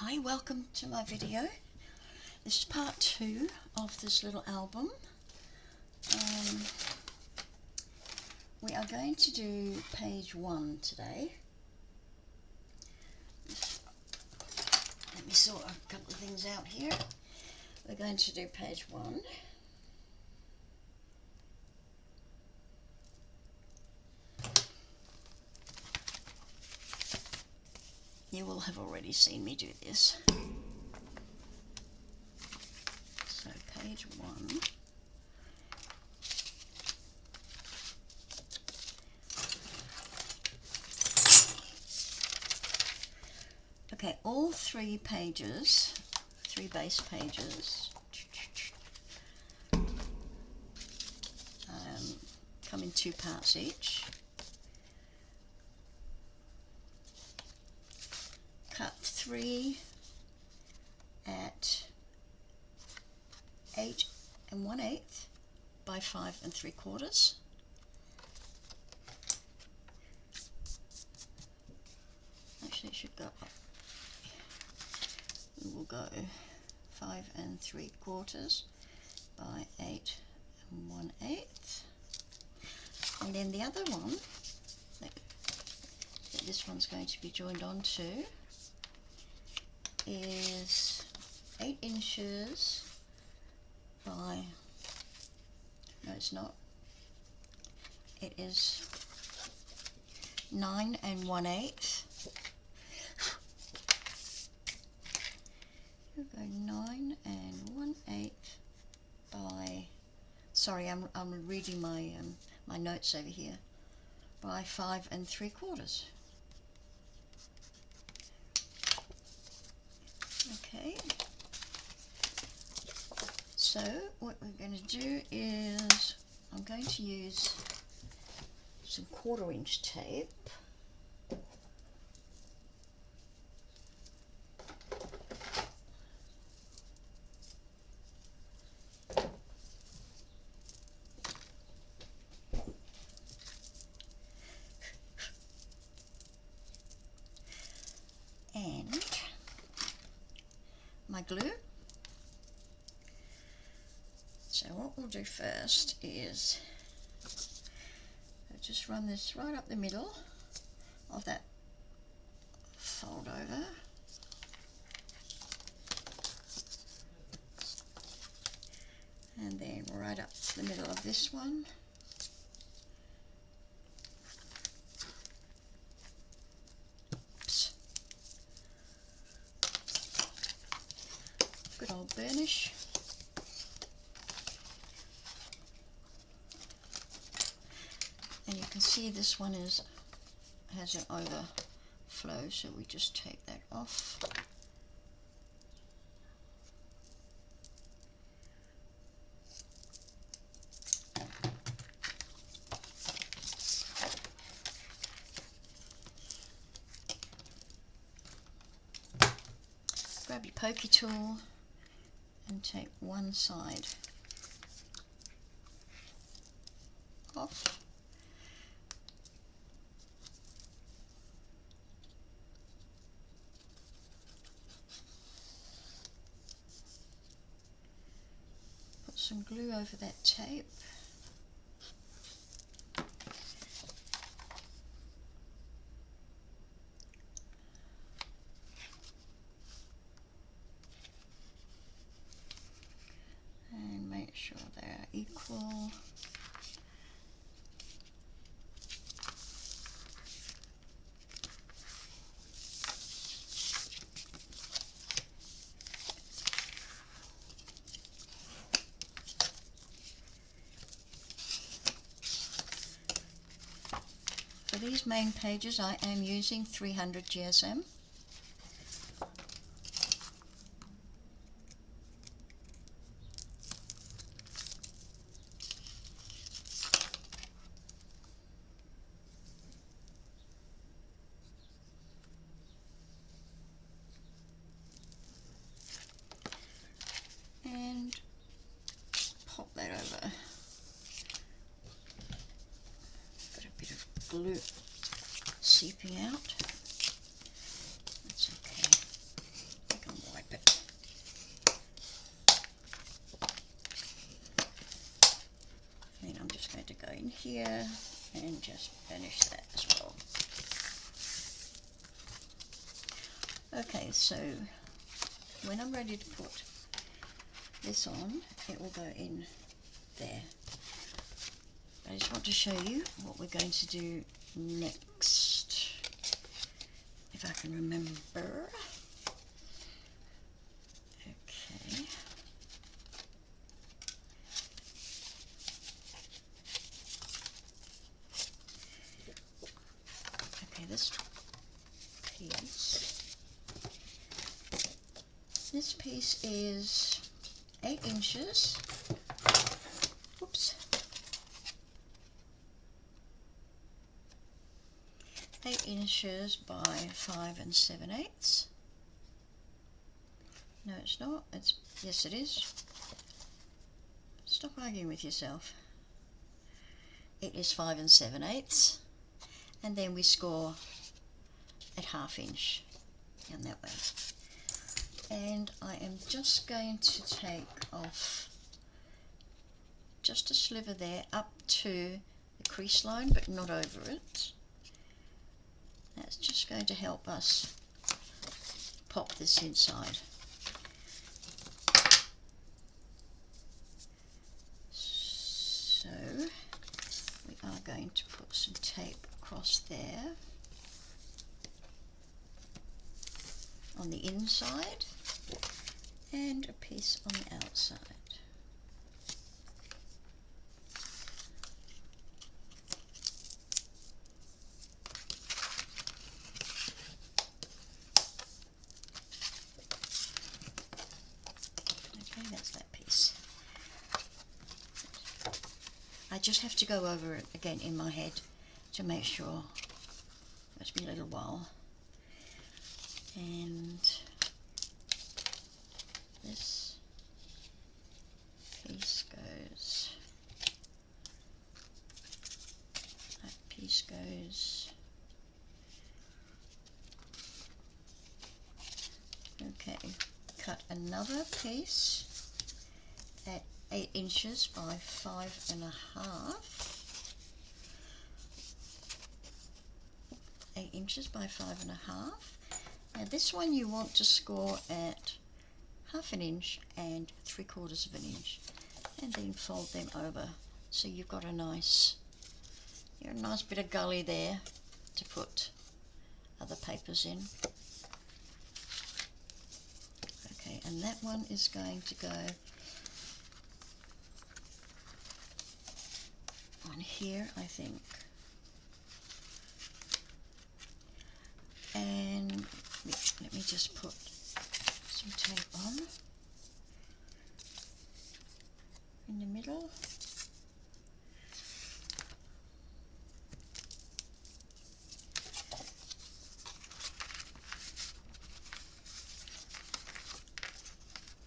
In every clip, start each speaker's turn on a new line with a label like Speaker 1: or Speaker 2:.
Speaker 1: Hi, welcome to my video. This is part 2 of this little album. We are going to do page 1 today. Let me sort a couple of things out here. We're going to do page 1. You will have already seen me do this. So page 1. Okay, all 3 pages, 3 base pages, come in 2 parts each. Cut 3 at 8 1/8 by 5 3/4. Actually, it should go up. We will go 5 3/4 by 8 1/8. And then the other one that this one's going to be joined onto is 8 inches by, no it's not, it is 9 1/8. We'll go 9 1/8 by, sorry, I'm reading my my notes over here, by 5 3/4. Okay, so what we're going to do is I'm going to use some 1/4 inch tape. And my glue. So what we'll do first is just run this right up the middle of that fold over. And then right up the middle of this one. Oops. Good old burnish. And you can see this one has an overflow, so we just take that off. Grab your pokey tool and take one side off. Put some glue over that tape. And make sure they're equal. For these main pages I am using 300 GSM. And pop that over. Got a bit of glue seeping out. That's okay. here and just finish that as well. Okay, so when I'm ready to put this on, it will go in there. I just want to show you what we're going to do next, if I can remember. Okay. Okay, this piece is 8 inches. Oops. 8 inches by 5 7/8. No, it's not. Yes, it is. Stop arguing with yourself. It is 5 7/8, and then we score at 1/2 inch down that way. And I am just going to take off just a sliver there up to the crease line, but not over it. That's just going to help us pop this inside. So we are going to put some tape across there on the inside and a piece on the outside. Okay, that's that piece. I just have to go over it again in my head to make sure. Must be a little while. And this piece goes, that piece goes. Okay, cut another piece at 8 inches by 5 1/2. 8 inches by 5 1/2. Now this one you want to score at 1/2 inch and 3/4 inch, and then fold them over so you've got a nice bit of gully there to put other papers in. Okay, and that one is going to go on here, I think. And let me just put some tape on in the middle.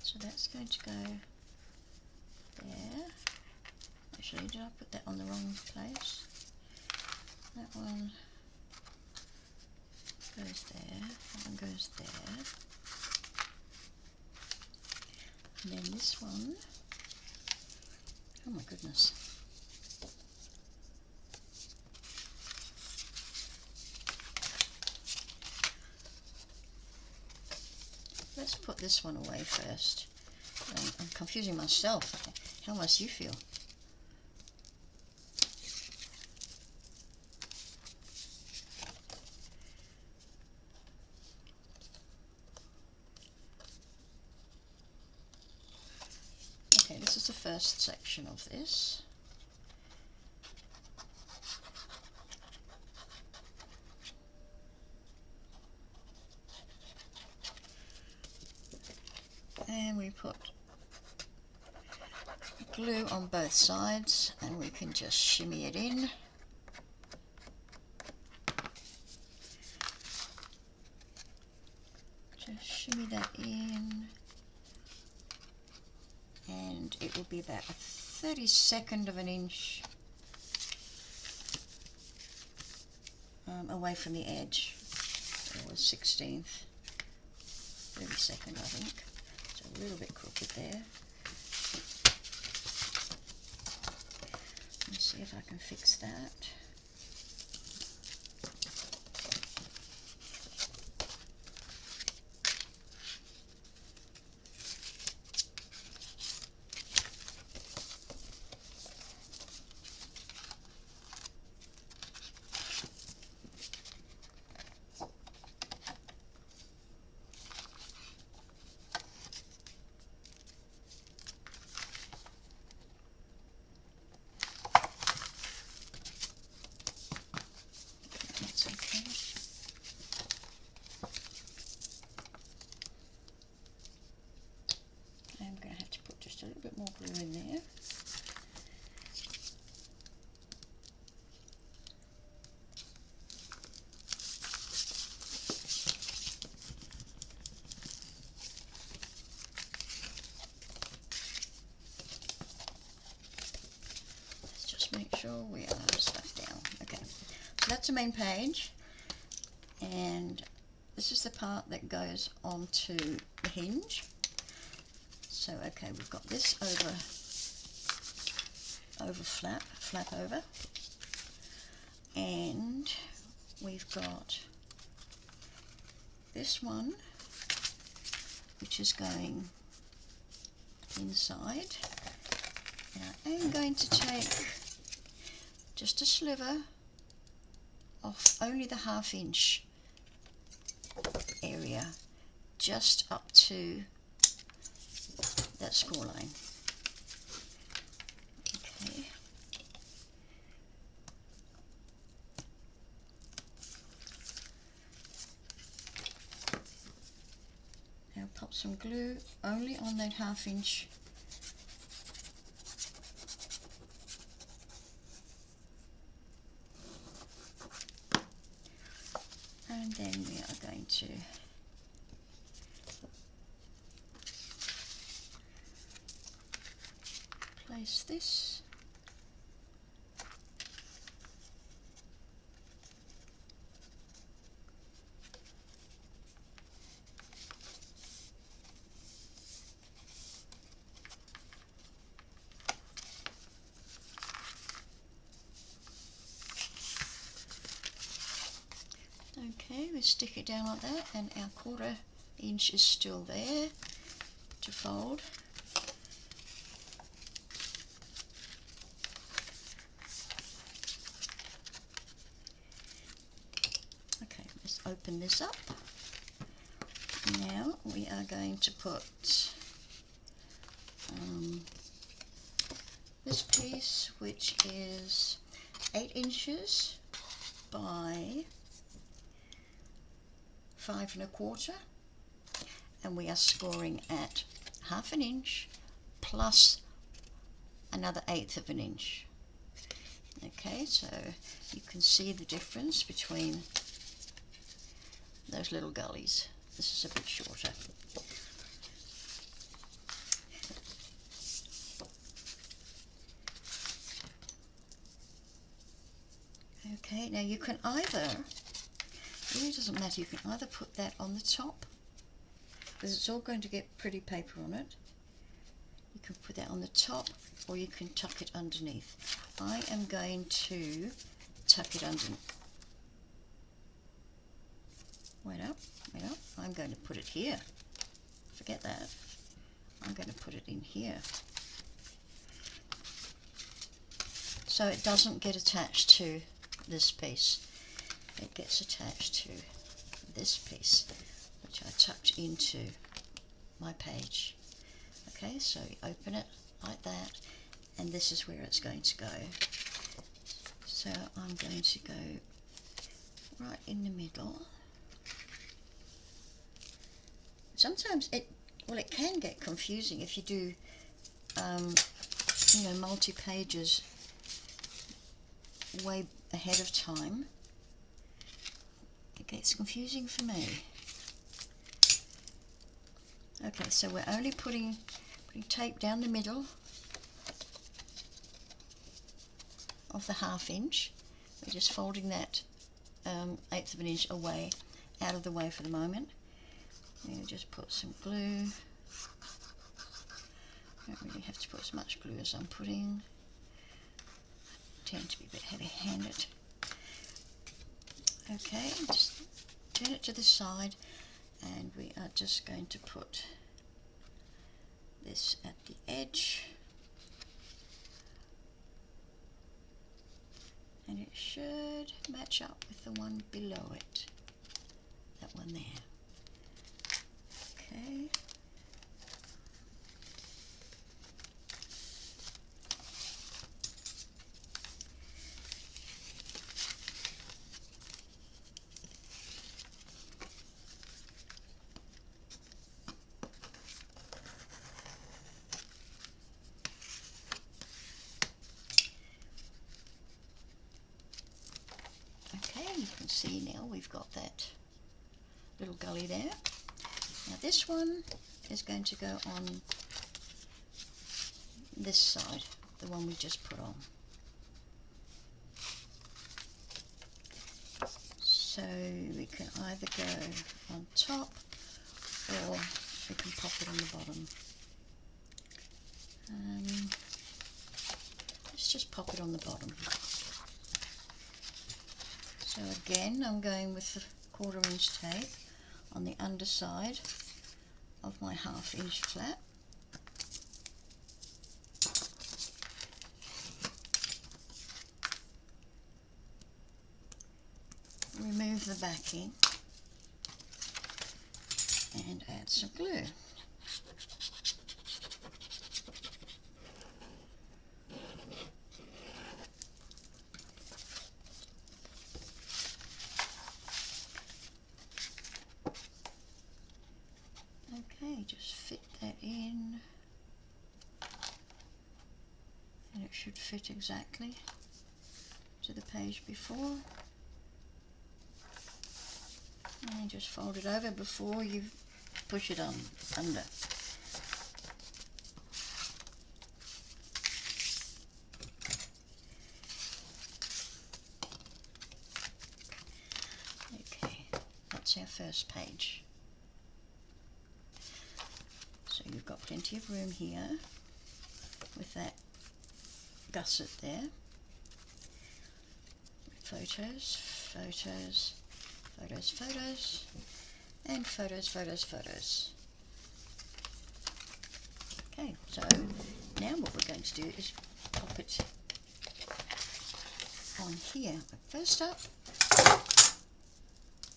Speaker 1: So that's going to go there. Actually, did I put that on the wrong place? That one goes there, that one goes there. And then this one, oh my goodness. Let's put this one away first. I'm confusing myself. How must you feel? Okay, this is the first section of this. And we put glue on both sides, and we can just shimmy it in. Just shimmy that in, and it will be about a 32nd of an inch away from the edge, or 16th, 32nd I think. It's a little bit crooked there. Let's see if I can fix that. That's okay. I'm going to have to put just a little bit more glue in there. Let's just make sure we are stuck down. Okay, so that's the main page, and this is the part that goes onto the hinge. So okay, we've got this over flap over, and we've got this one which is going inside. Now I'm going to take just a sliver off only the 1/2 inch area, just up to that score line. Okay. Now pop some glue only on that 1/2 inch . And then we are going to place this . Okay, we stick it down like that, and our 1/4 inch is still there to fold. Okay, let's open this up. Now we are going to put this piece, which is 8 inches by 5 1/4, and we are scoring at 1/2 inch plus another 1/8 of an inch. Okay, so you can see the difference between those little gullies. This is a bit shorter. Okay, now you can either, it really doesn't matter, you can either put that on the top, because it's all going to get pretty paper on it. You can put that on the top, or you can tuck it underneath. I am going to tuck it underneath. Wait up, I'm going to put it here. Forget that. I'm going to put it in here, so it doesn't get attached to this piece. It gets attached to this piece, which I tucked into my page. Okay, so you open it like that, and this is where it's going to go. So I'm going to go right in the middle. Sometimes it can get confusing if you do, multi-pages way ahead of time. It gets confusing for me. Okay, so we're only putting tape down the middle of the 1/2 inch. We're just folding that 1/8 of an inch away, out of the way for the moment. You just put some glue. Don't really have to put as much glue as I'm putting. tend to be a bit heavy-handed. Okay, just turn it to the side, and we are just going to put this at the edge, and it should match up with the one below it, that one there. Okay. You can see now we've got that little gully there. Now this one is going to go on this side, the one we just put on. So we can either go on top or we can pop it on the bottom. Let's just pop it on the bottom. So again, I'm going with the 1/4 inch tape on the underside of my 1/2 inch flat. Remove the backing and add some glue. Okay, just fit that in, and it should fit exactly to the page before. And just fold it over before you push it on under. Okay, that's our first page. So you've got plenty of room here with that gusset there. Photos, photos, photos, photos, and photos, photos, photos. Okay, so now what we're going to do is pop it on here. But first up,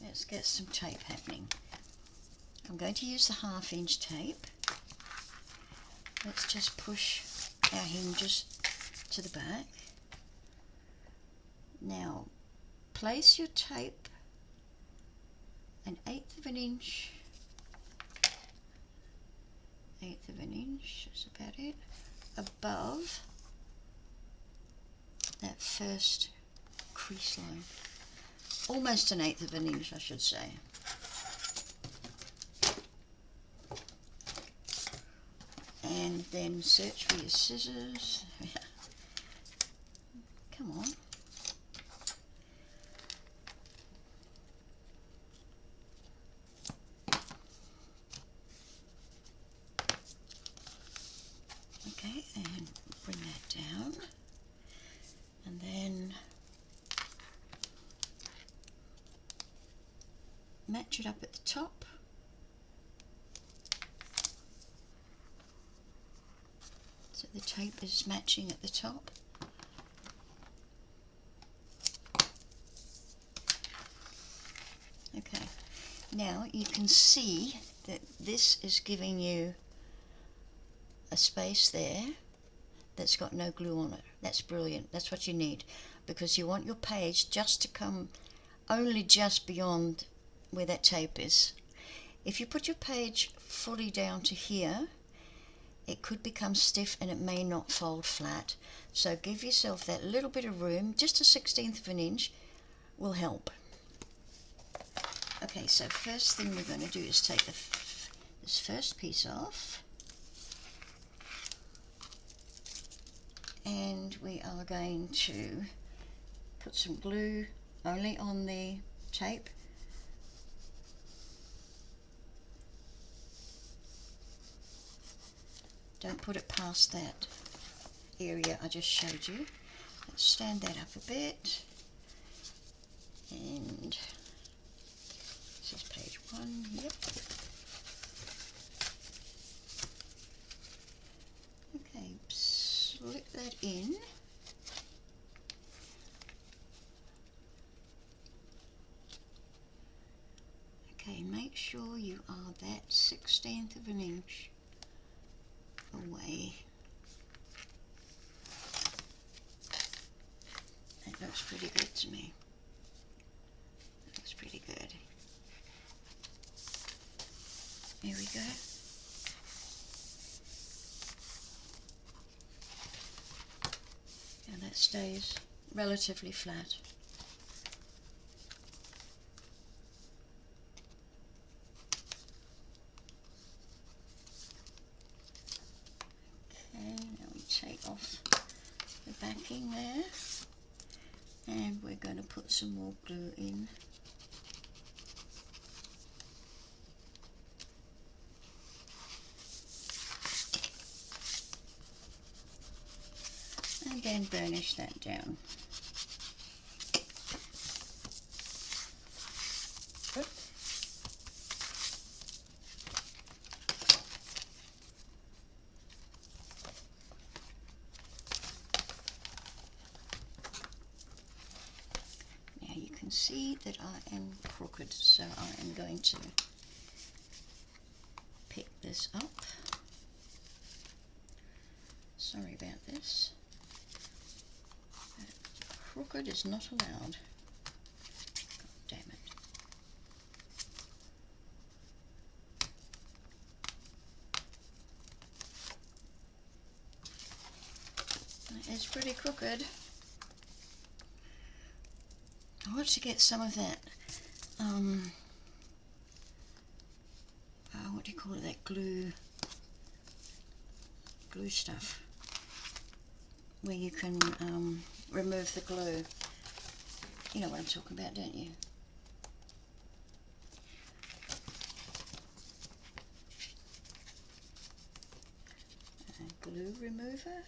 Speaker 1: let's get some tape happening. I'm going to use the 1/2 inch tape. Let's just push our hinges to the back. Now, place your tape 1/8 inch, 1/8 inch, that's about it, above that first crease line. Almost 1/8 inch, I should say. And then search for your scissors. Come on. Okay, and bring that down. And then match it up at the top. So the tape is matching at the top. Okay, now you can see that this is giving you a space there that's got no glue on it. That's brilliant. That's what you need, because you want your page just to come only just beyond where that tape is. If you put your page fully down to here, it could become stiff and it may not fold flat. So give yourself that little bit of room. Just a 1/16 inch will help. Okay, so first thing we're going to do is take this first piece off, and we are going to put some glue only on the tape. Don't put it past that area I just showed you. stand that up a bit, and this is page 1, yep. Okay, slip that in. Okay, make sure you are that 1/16 of an inch away. That looks pretty good to me. That looks pretty good. There we go. And that stays relatively flat. Okay, now we take off the backing there, and we're going to put some more glue in. And then burnish that down. Now you can see that I am crooked, so I am going to pick this up. Sorry about this. Crooked is not allowed. God damn it. That is pretty crooked. I want to get some of that, what do you call it, that glue stuff, where you can remove the glue. You know what I'm talking about, don't you? Glue remover.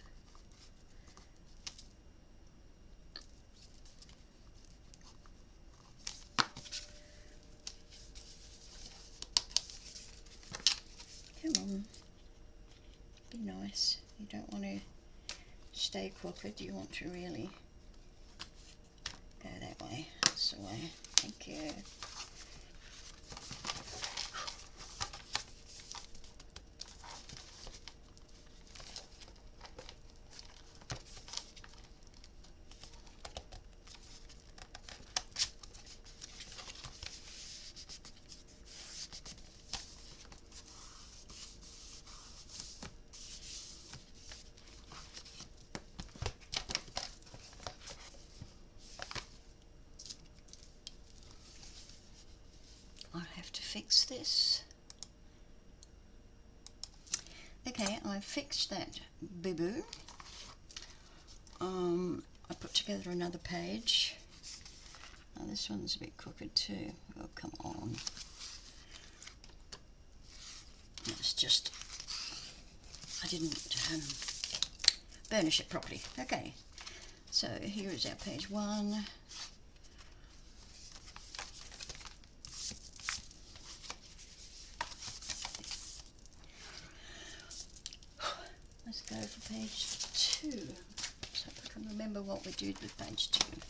Speaker 1: Come on, be nice. You don't want to stay crooked, you want to really go that way. That's the way. Thank you. I'll have to fix this. Okay, I fixed that boo-boo. I put together another page. Oh, this one's a bit crooked too. Oh, come on. It's just, I didn't burnish it properly. Okay, so here is our page 1. Let's go for page 2. So I can remember what we did with page 2.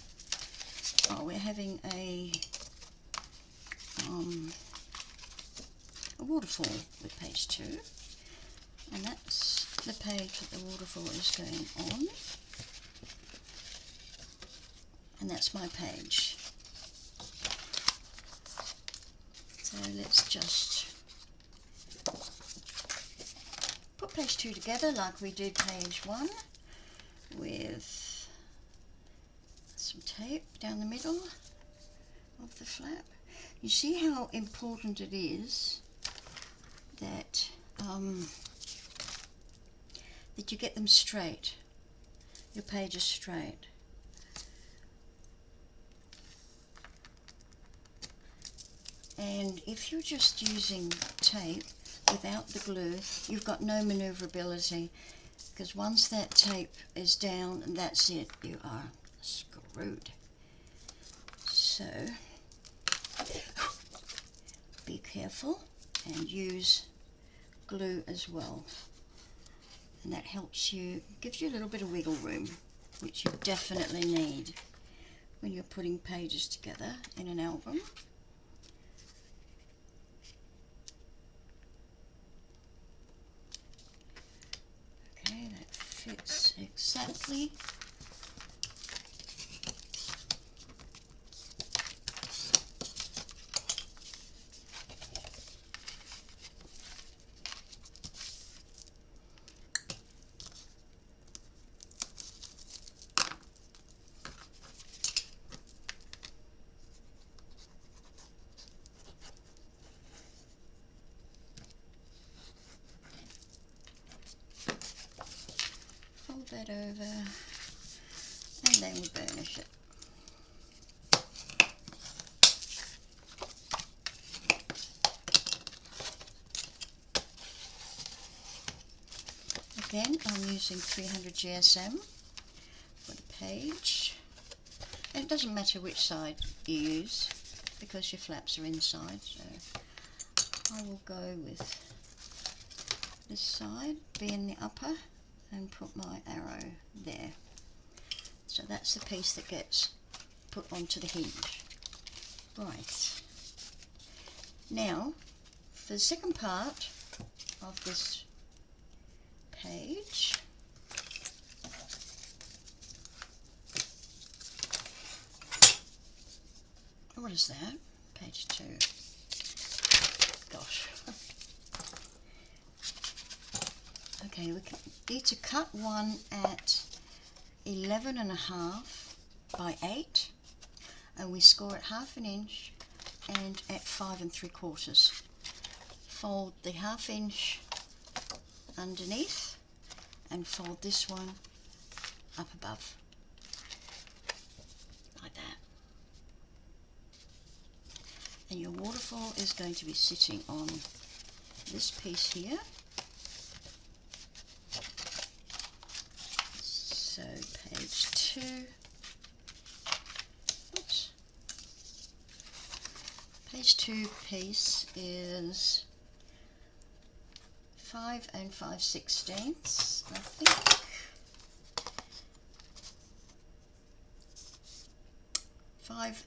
Speaker 1: Oh, we're having a waterfall with page 2, and that's the page that the waterfall is going on, and that's my page. So let's just put page 2 together like we did page 1, with some tape down the middle of the flap. You see how important it is that that you get them straight, your pages straight. And if you're just using tape without the glue, you've got no maneuverability. because once that tape is down, and that's it, you are screwed. So be careful and use glue as well, and that helps you, gives you a little bit of wiggle room, which you definitely need when you're putting pages together in an album. Okay, that fits exactly. Fold that over, and then we burnish it. Again, I'm using 300 GSM for the page, and it doesn't matter which side you use because your flaps are inside, so I will go with this side being the upper and put my arrow there. So that's the piece that gets put onto the hinge. Right, now for the second part of this page, what is that? Page 2. Gosh. Okay, we need to cut one at 11.5 by 8, and we score at 1/2 inch and at 5 3/4. Fold the 1/2 inch underneath and fold this one up above, like that. And your waterfall is going to be sitting on this piece here. So page 2, oops, page 2 piece is 5 5/16, I think. 5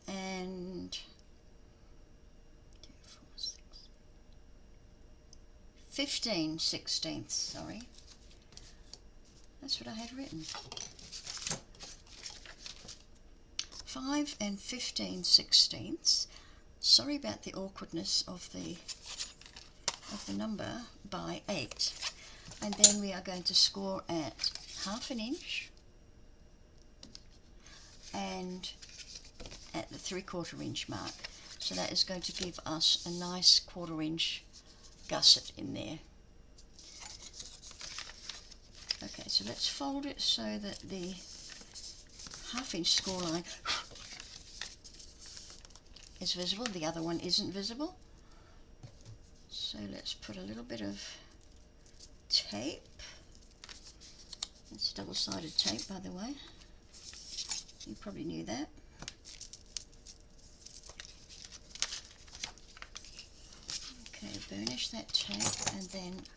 Speaker 1: 15/16, sorry. That's what I had written. 5 15/16. Sorry about the awkwardness of the number, by 8. And then we are going to score at 1/2 inch and at the 3/4 inch mark. So that is going to give us a nice 1/4 inch gusset in there. Okay, so let's fold it so that the 1/2 inch score line is visible, the other one isn't visible. So let's put a little bit of tape. It's double-sided tape, by the way. You probably knew that. Okay, burnish that tape and then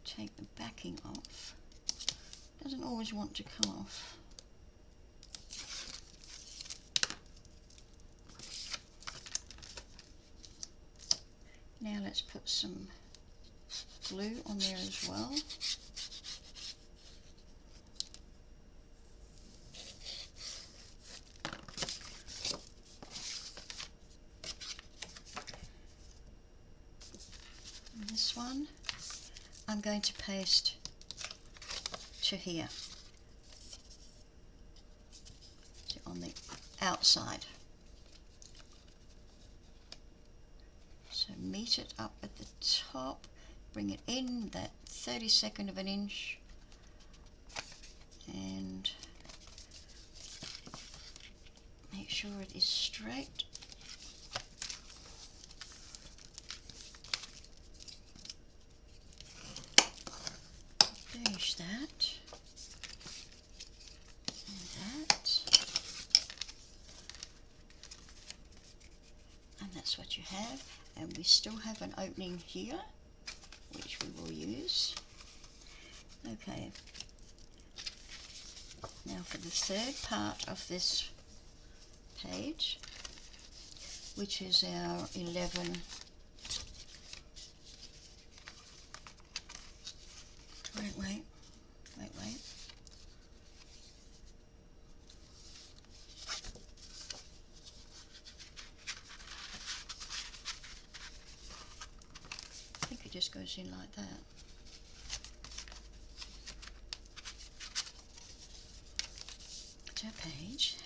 Speaker 1: take the backing off. Doesn't always want to come off. Now let's put some glue on there as well. And this one I'm going to paste to here, on the outside. So meet it up at the top, bring it in that 32nd of an inch, and make sure it is straight. finish that and that, and that's what you have. And we still have an opening here which we will use. Okay, now for the third part of this page, which is our 11 wait I think it just goes in like that. It's our page.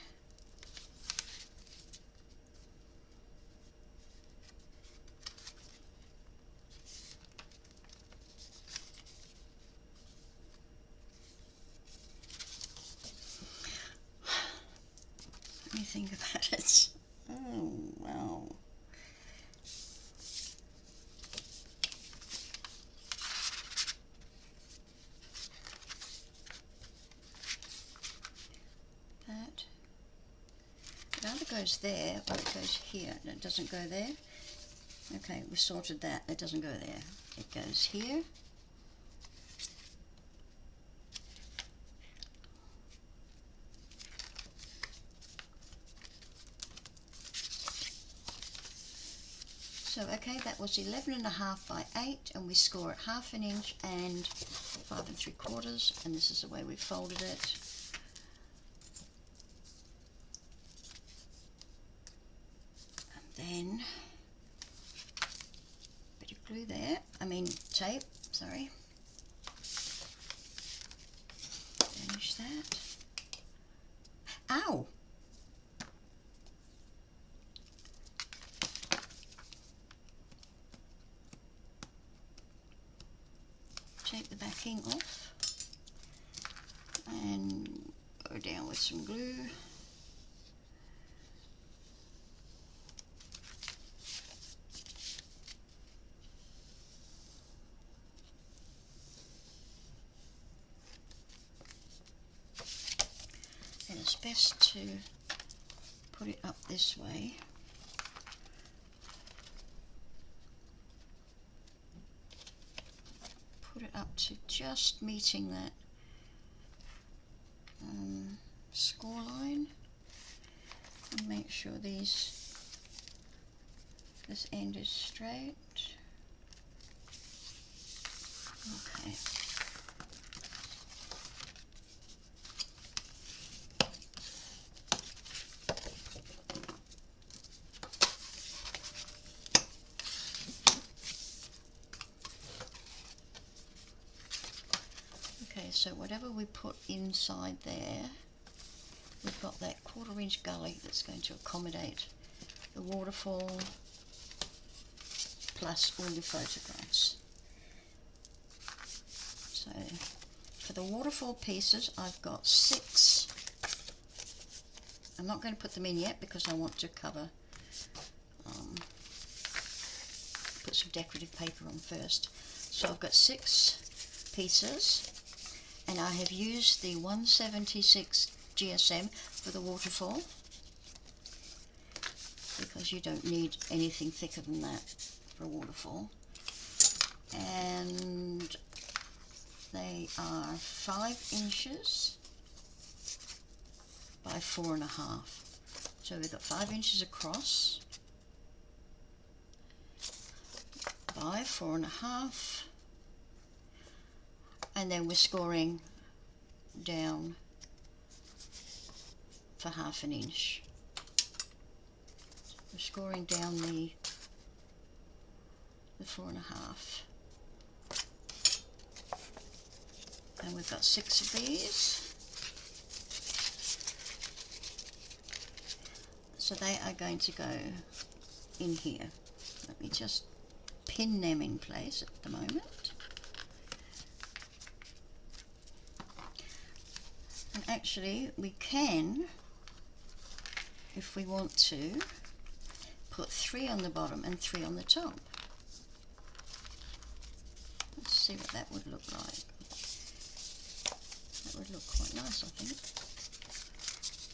Speaker 1: Let me think about it. Oh, wow. That. It either goes there or it goes here. And it doesn't go there. Okay, we sorted that. It doesn't go there. It goes here. So okay, that was 11.5 by 8, and we score at 1/2 inch and 5 3/4, and this is the way we folded it. And then a bit of glue there, tape, sorry. Finish that. Ow! Take the backing off and go down with some glue. And it's best to put it up this way. Put it up to just meeting that score line, and make sure this end is straight. Okay. Okay, so whatever we put inside there, we've got that 1/4 inch gully that's going to accommodate the waterfall plus all your photographs. So for the waterfall pieces, I've got 6. I'm not going to put them in yet because I want to cover, put some decorative paper on first. So I've got 6 pieces, and I have used the 176 GSM for the waterfall because you don't need anything thicker than that for a waterfall. And they are 5 inches by 4.5. So we've got 5 inches across by 4.5, and then we're scoring down for 1/2 inch. We're scoring down the 4.5, and we've got 6 of these. So they are going to go in here. Let me just pin them in place at the moment. And actually we can, if we want to, put 3 on the bottom and 3 on the top. Let's see what that would look like. That would look quite nice, I think.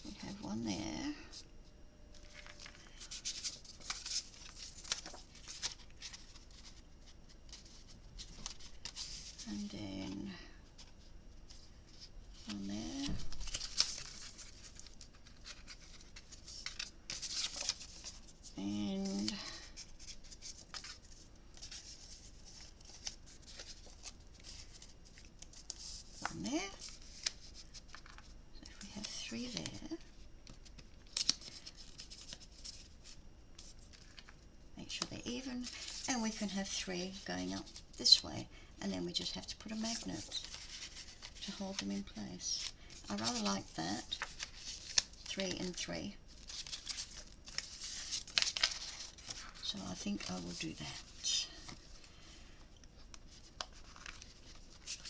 Speaker 1: We have one there. And then one there. And one there. So if we have three there, make sure they're even, and we can have three going up this way, and then we just have to put a magnet to hold them in place. I rather like that, 3 and 3. So I think I will do that.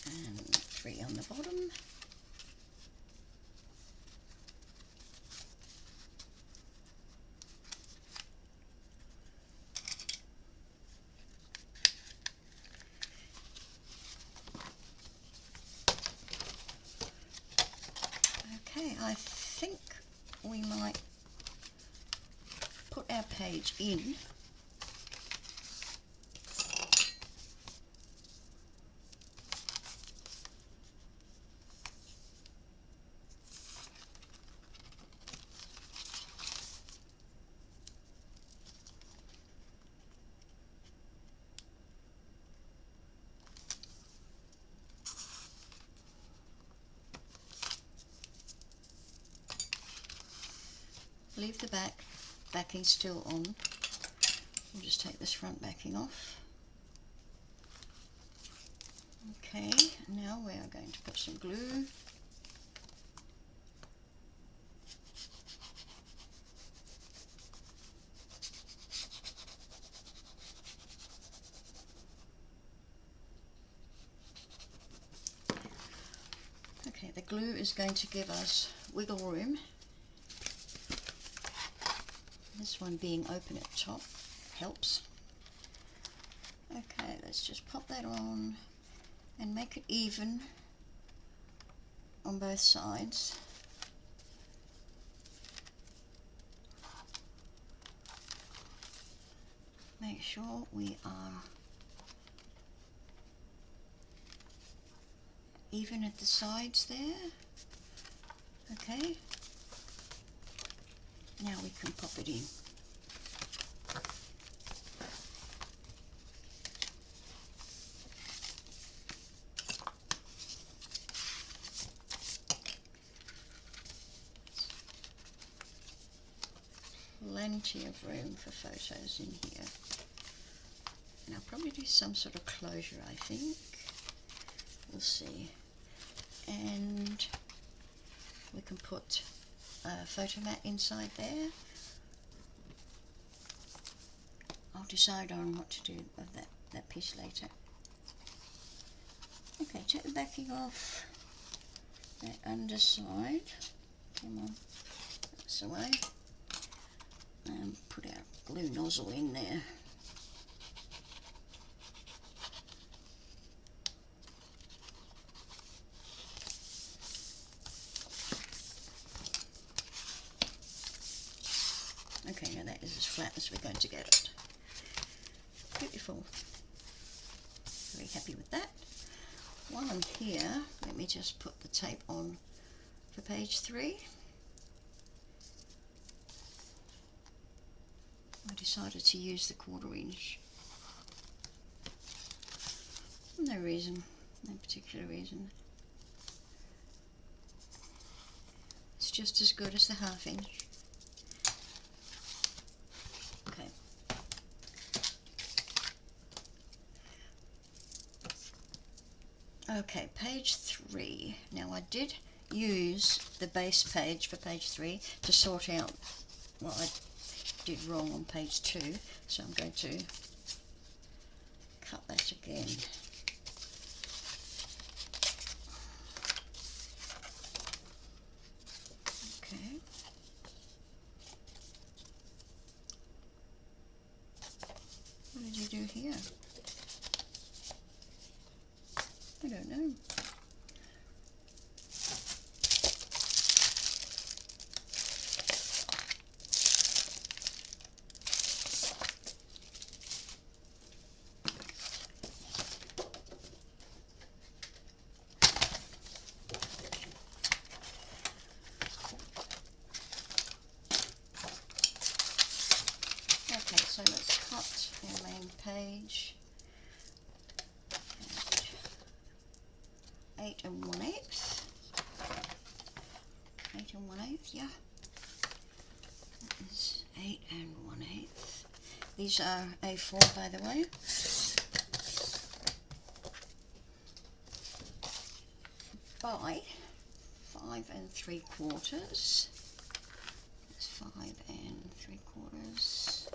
Speaker 1: And 3 on the bottom. Okay, I think we might put our page in. Leave the backing still on. We'll just take this front backing off. Okay, now we are going to put some glue. Okay, the glue is going to give us wiggle room. This one being open at the top helps. Okay, let's just pop that on and make it even on both sides. Make sure we are even at the sides there. Okay, now we can pop it in. Plenty of room for photos in here. And I'll probably do some sort of closure, I think. We'll see. And we can put a photo mat inside there. I'll decide on what to do of that piece later. Okay, take the backing off that underside. Come on, that's away. And put our glue nozzle in there. Okay, now that is as flat as we're going to get it. Beautiful. Very happy with that. While I'm here, let me just put the tape on for page 3. I decided to use the 1/4 inch. No reason, no particular reason. It's just as good as the 1/2 inch. Okay. Okay, page 3. Now I did use the base page for page 3 to sort out what I did wrong on page 2, so I'm going to cut that again. Okay. What did you do here? I don't know. Okay, so let's cut our main page. 8 1/8. 8 1/8, yeah. That is 8 1/8. These are A4, by the way. By 5 3/4. That's 5 3/4.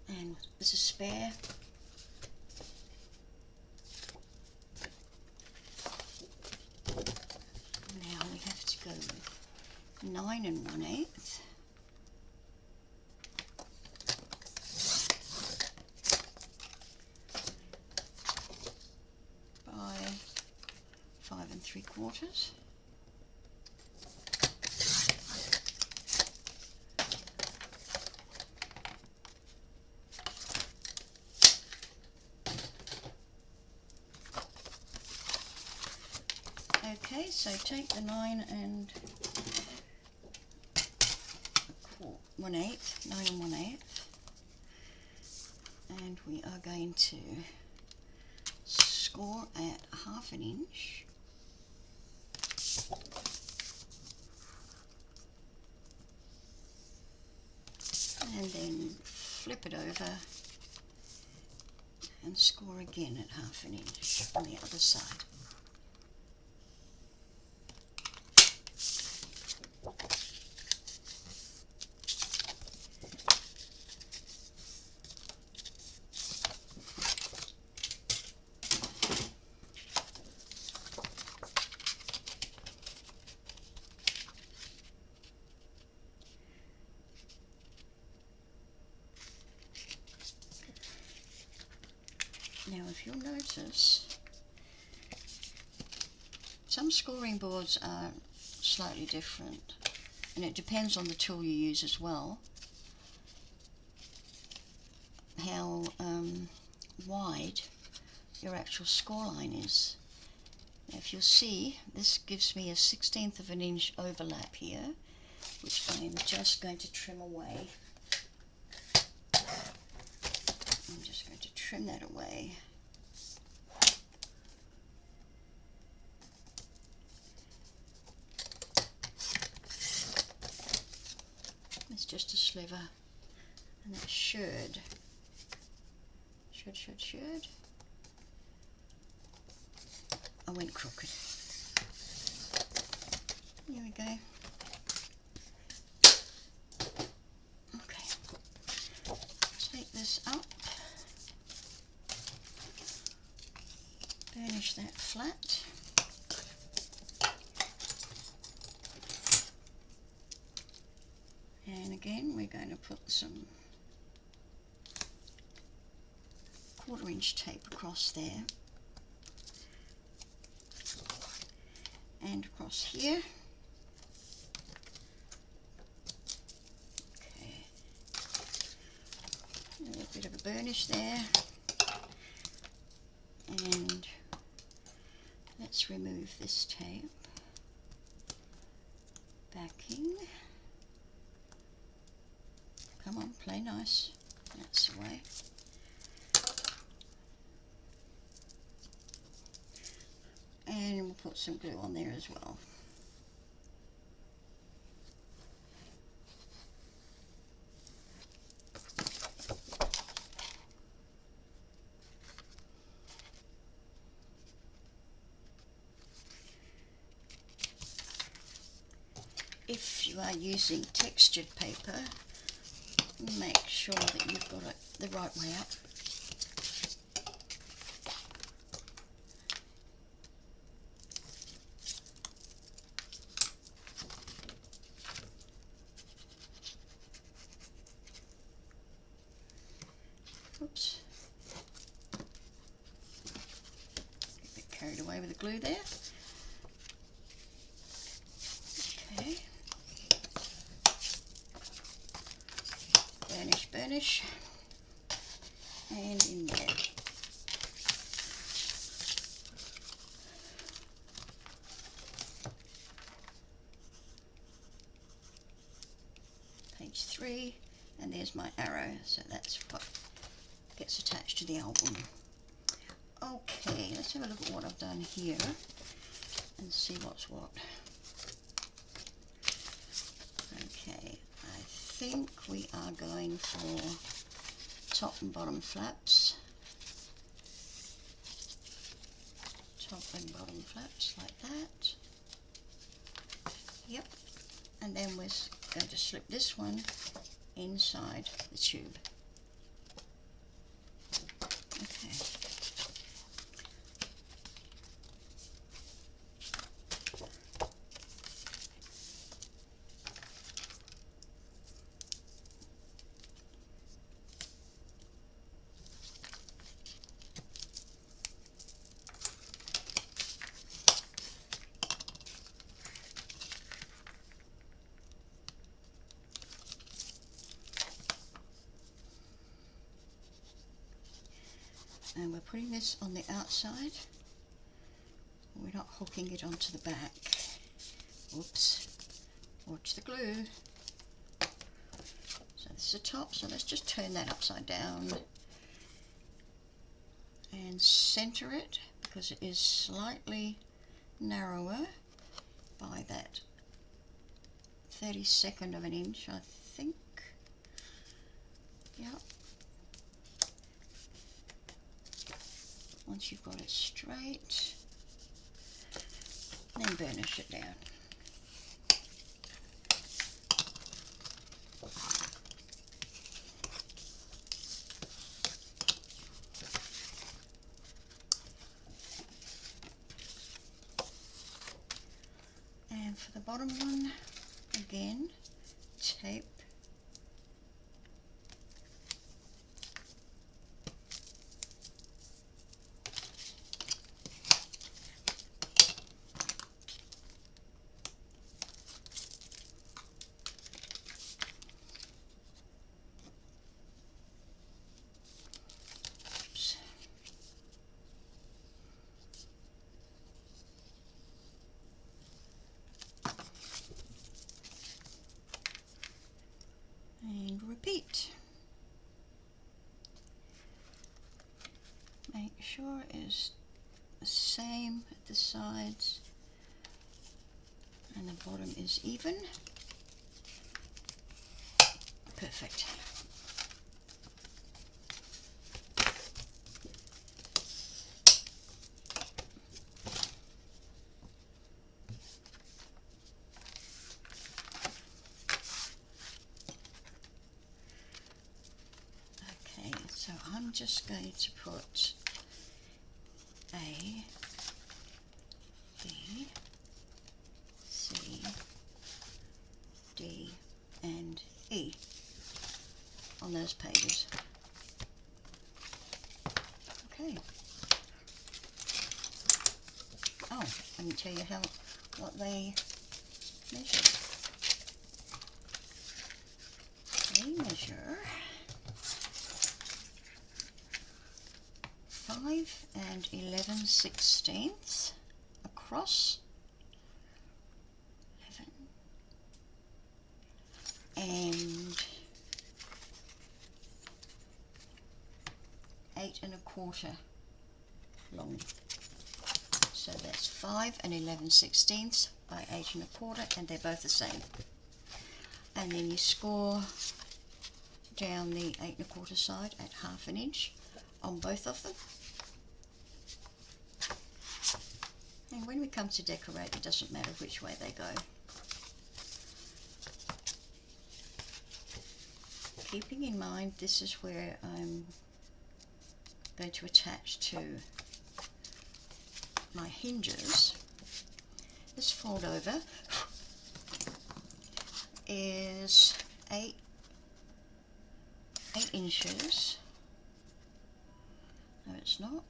Speaker 1: And this is spare. Now we have to go with 9 1/8. By 5 3/4. Okay, so take the 9 1/8, 9 1/8, and we are going to score at 1/2 inch. And then flip it over and score again at 1/2 inch on the other side. Now, if you'll notice, some scoring boards are slightly different, and it depends on the tool you use as well, how wide your actual score line is. Now, if you'll see, this gives me a 1/16 of an inch overlap here, which I'm just going to trim away. I'm just going to trim that away. It's just a sliver, and that should. I went crooked. Here we go. Okay, take this up, burnish that flat. And again, we're going to put some 1/4 inch tape across there and across here. Okay, a little bit of a burnish there, and let's remove this tape. Backing. Come on, play nice. That's the way. And we'll put some glue on there as well. If you are using textured paper, make sure that you've got it the right way up. Oops. Get a bit carried away with the glue there. Okay. Burnish, and in there. page 3, and there's my arrow, so that's what gets attached to the album. Okay, let's have a look at what I've done here and see what's what. Okay, I think we are going for top and bottom flaps. Top and bottom flaps like that. Yep, and then we're going to slip this one inside the tube. Okay. And we're putting this on the outside. We're not hooking it onto the back. Oops. Watch the glue. So this is the top, so let's just turn that upside down and center it, because it is slightly narrower by that 32nd of an inch, I think. Yep. Once you've got it straight, then burnish it down. And for the bottom one, again, tape. And repeat. Make sure it's the same at the sides and the bottom is even. Perfect. So I'm just going to put A, B, C, D, and E on those pages. Okay. Oh, I didn't tell you what they measure. They measure 5 and 11/16 across, 11, and 8 1/4 long. So that's 5 and 11/16 by 8 1/4, and they're both the same. And then you score down the 8 1/4 side at 1/2 inch on both of them. And when we come to decorate, it doesn't matter which way they go. Keeping in mind this is where I'm going to attach to my hinges. This fold over is 8 inches. No, it's not.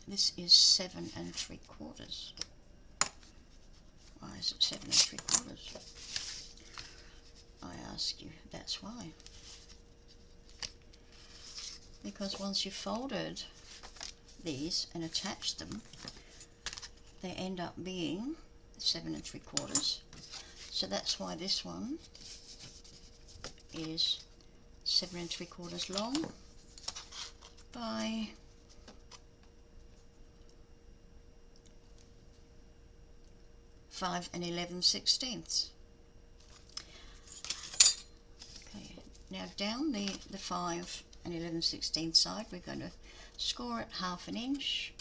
Speaker 1: This is 7 3/4. Why is it 7 3/4? I ask you, that's why. Because once you've folded these and attached them, they end up being 7 3/4. So that's why this one is 7 3/4 long by 5 11/16. Okay, now down the 5 11/16 side, we're going to score it 1/2 inch,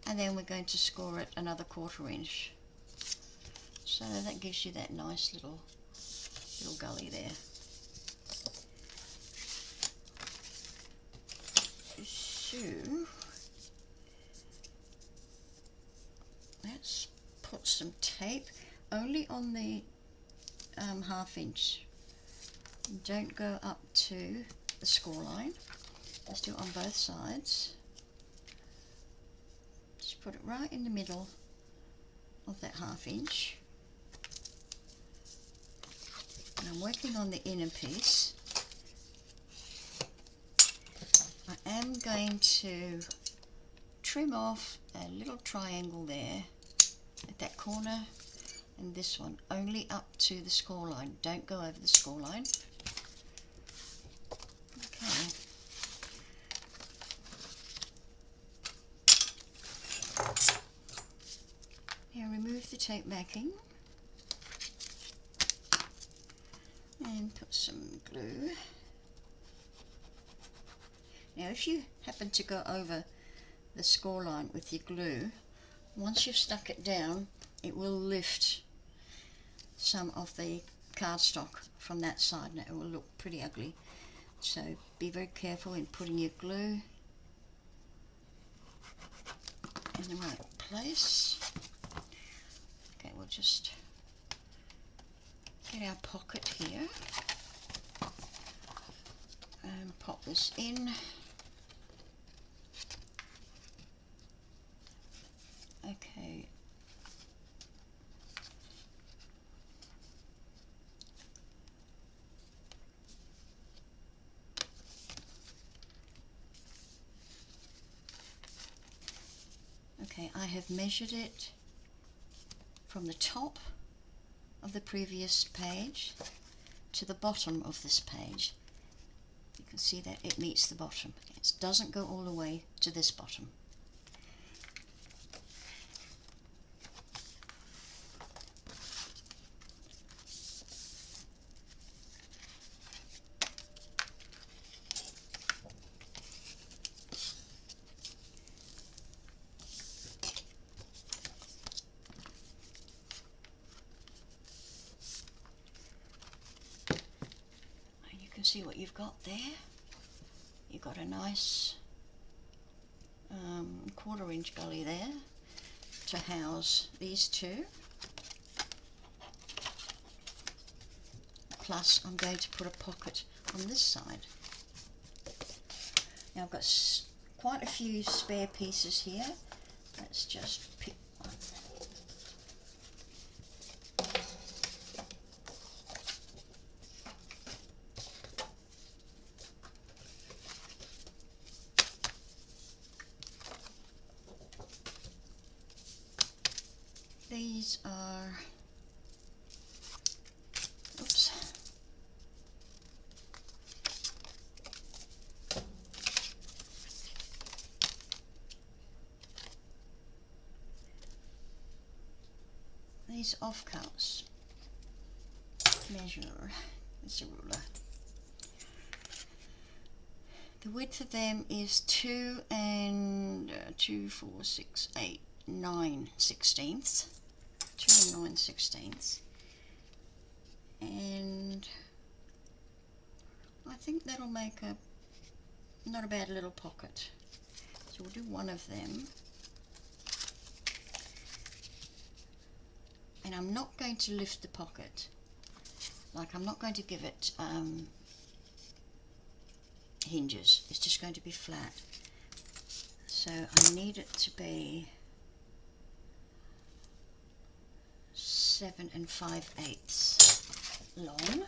Speaker 1: and then we're going to score it another 1/4 inch. So that gives you that nice little gully there. So let's put some tape only on the 1/2 inch. Don't go up to the score line. Let's do it on both sides. Just put it right in the middle of that 1/2 inch. And I'm working on the inner piece. I am going to trim off a little triangle there at that corner, and this one only up to the score line. Don't go over the score line. Okay. Now remove the tape backing and put some glue. Now if you happen to go over the score line with your glue, once you've stuck it down, it will lift some of the cardstock from that side, and it will look pretty ugly. So be very careful in putting your glue in the right place. Okay, we'll just get our pocket here and pop this in. Okay. Okay, I have measured it from the top of the previous page to the bottom of this page. You can see that it meets the bottom. It doesn't go all the way to this bottom. See what you've got there. You've got a nice 1/4 inch gully there to house these two. Plus I'm going to put a pocket on this side. Now I've got quite a few spare pieces here. Let's just pick one. These are, oops, these offcuts. Measure, it's a ruler. The width of them is 2 and 2, 4, 6, 8, 9 sixteenths. 2 and 9 sixteenths, and I think that'll make a not a bad little pocket. So we'll do one of them, and I'm not going to lift the pocket, like I'm not going to give it hinges. It's just going to be flat. So I need it to be 7 5/8 long.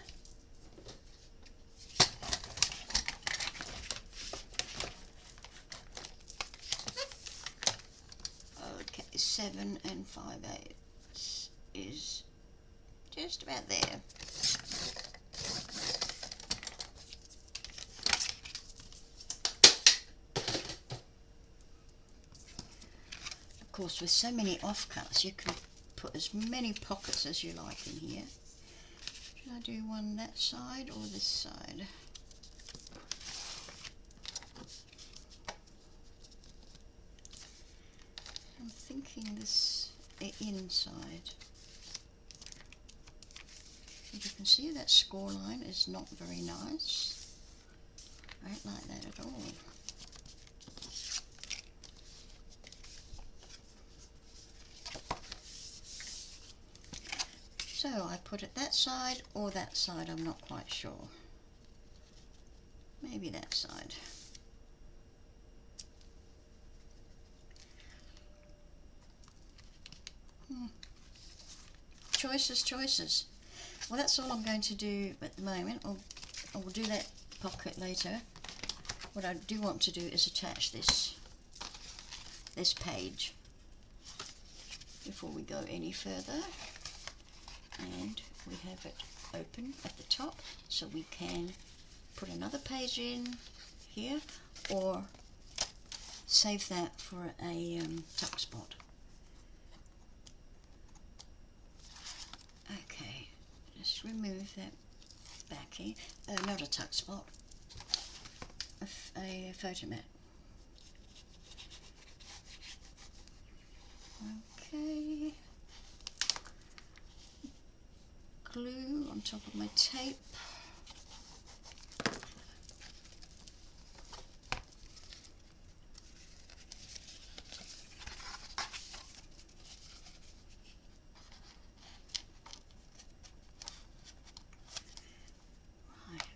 Speaker 1: Okay, 7 5/8 is just about there. Of course, with so many offcuts, you can put as many pockets as you like in here. Should I do one that side or this side? I'm thinking this inside. As you can see, that score line is not very nice. I don't like that at all. So I put it that side or that side, I'm not quite sure. Maybe that side. Choices, choices. Well, that's all I'm going to do at the moment. I will do that pocket later. What I do want to do is attach this page before we go any further. And we have it open at the top, so we can put another page in here or save that for a tuck spot. Okay, just remove that backing, not a tuck spot, a photo mat. Okay, glue on top of my tape.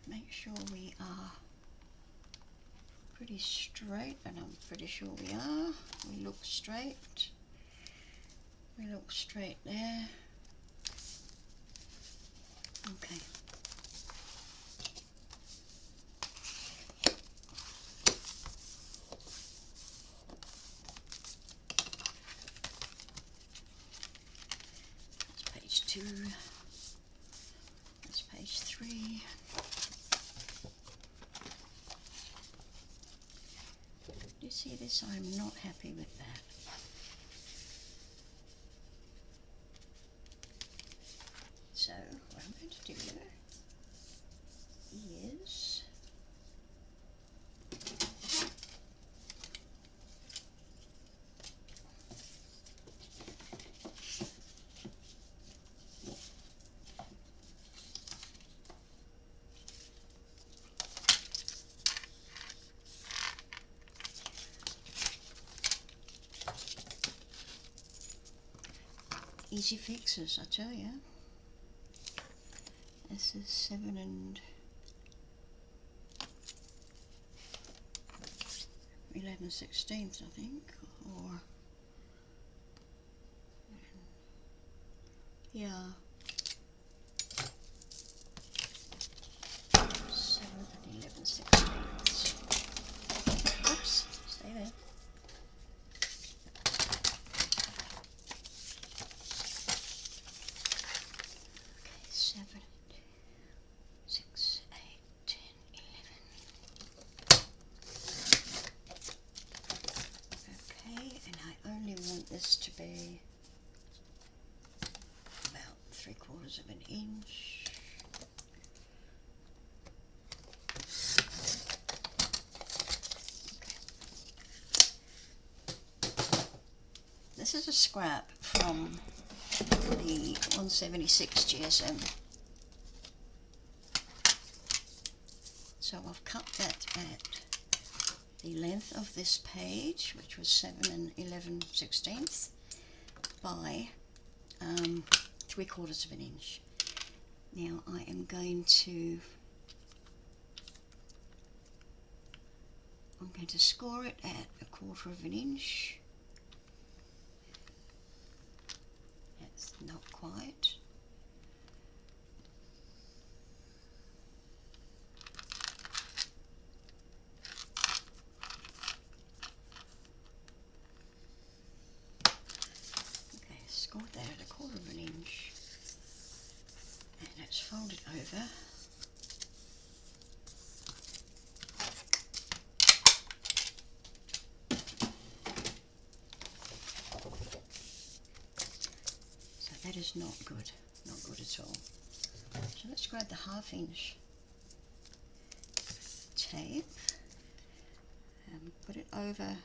Speaker 1: Make sure we are pretty straight, and I'm pretty sure we are. We look straight. We look straight there. Okay. That's page 2. That's page 3. Do you see this? I'm not happy with that. So what I'm going to do is easy fixes, I tell you. This is 7 and 11/16, I think, or yeah, 7 and 11/16. Oops, stay there. Okay, 7, 6, 8, 10, 11. Okay, and I only want this to be about 3/4 of an inch. This is a scrap from the 176 GSM. So I've cut that at the length of this page, which was 7 and 11/16 by 3/4 of an inch. Now I am going to score it at 1/4 of an inch. That's not quite. Okay, scored that at 1/4 of an inch. just fold it over. So that is not good at all. So let's grab the 1/2 inch tape and put it over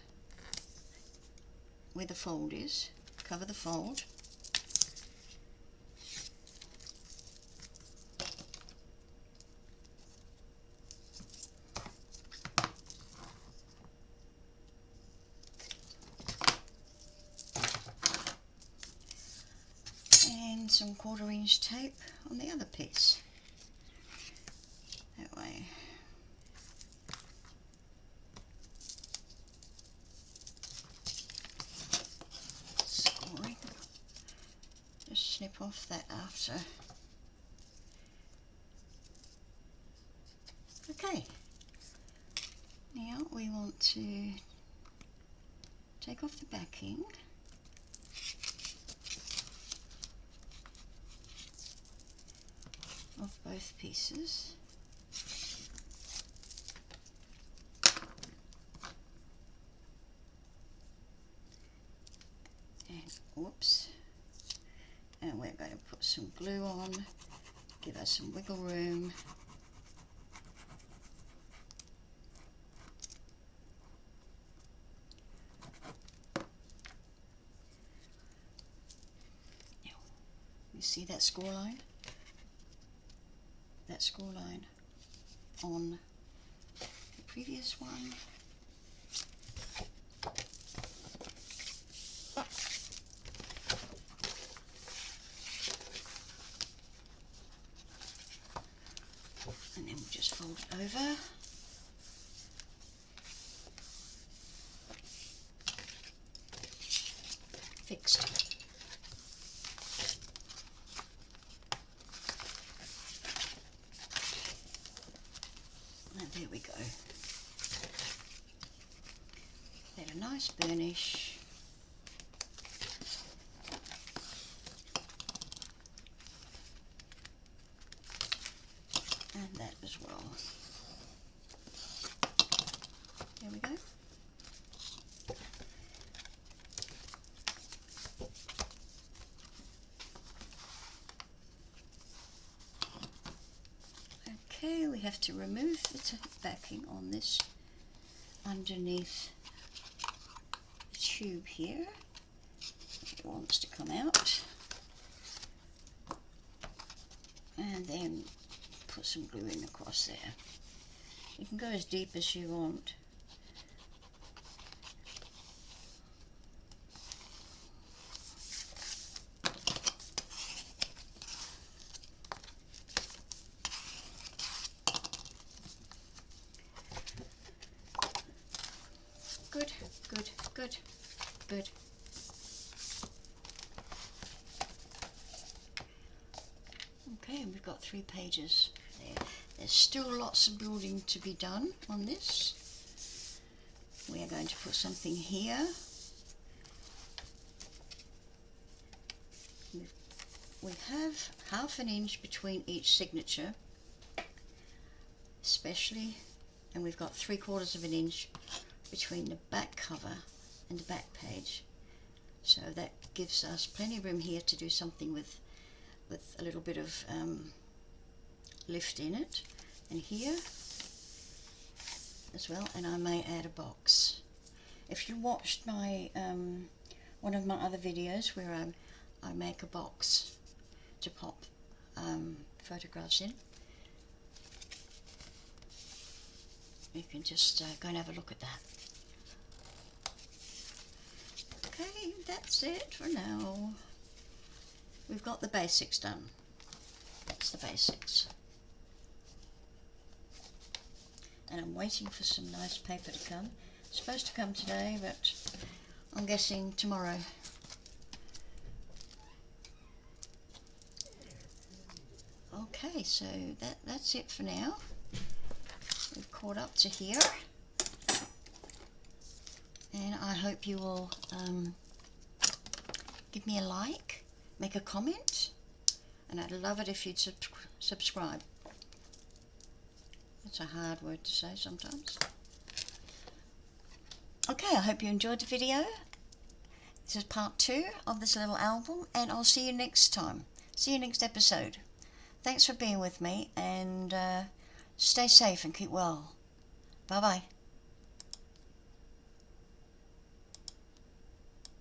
Speaker 1: where the fold is, cover the fold. And some 1/4 inch tape on the other piece. That way. Sorry. Just snip off that after. Okay. Now we want to take off the backing. Of both pieces. And whoops. And we're going to put some glue on, give us some wiggle room. Now, you see that score line? That score line on the previous one. And then we'll just fold it over. Fixed. And there we go. Then a nice burnish. And that as well. There we go. Okay, we have to remove the backing on this underneath the tube here. It wants to come out. And then put some glue in across there. You can go as deep as you want. Good, good, good, good. Okay, we've got 3 pages there. There's still lots of building to be done on this. We are going to put something here. We have 1/2 inch between each signature, especially, and we've got 3/4 inch between the back cover and the back page. So that gives us plenty of room here to do something with a little bit of lift in it, and here as well. And I may add a box. If you watched my one of my other videos where I make a box to pop photographs in, you can just go and have a look at that. Okay, that's it for now. We've got the basics done. That's the basics. And I'm waiting for some nice paper to come. It's supposed to come today, but I'm guessing tomorrow. Okay, so that's it for now. We've caught up to here. And I hope you will give me a like, make a comment, and I'd love it if you'd subscribe. It's a hard word to say sometimes. Okay, I hope you enjoyed the video. This is part 2 of this little album, and I'll see you next time. See you next episode. Thanks for being with me, and stay safe and keep well. Bye-bye.